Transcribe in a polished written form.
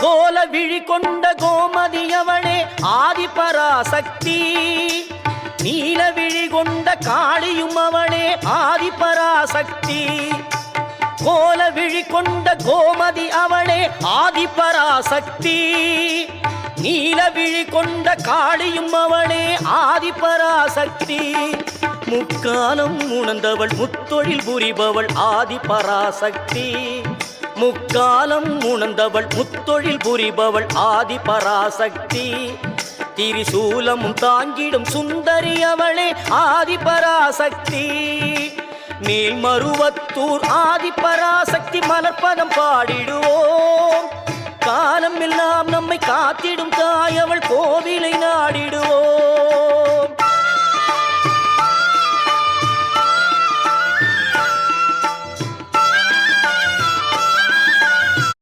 கோல விழி கொண்ட கோமதியவளே ஆதிபராசக்தி. நீல விழி கொண்ட காளியும் அவளே ஆதிபராசக்தி. கோல விழி கொண்ட கோமதி அவளே ஆதிபராசக்தி. நீல விழி கொண்ட காளியும் அவளே ஆதிபராசக்தி. முக்காலம் உணர்ந்தவள் முத்தொழில் புரிபவள் ஆதிபராசக்தி. முக்காலம் உணர்ந்தவள் முத்தொழில் புரிபவள் ஆதிபராசக்தி. திரிசூலமும் தாங்கிடும் சுந்தரி அவளே ஆதிபராசக்தி. மேல்மருவத்தூர் ஆதிபராசக்தி மலர்பதம் பாடிடுவோம். காலம் எல்லாம் நம்மை காத்திடும் தாய் அவள் கோவிலை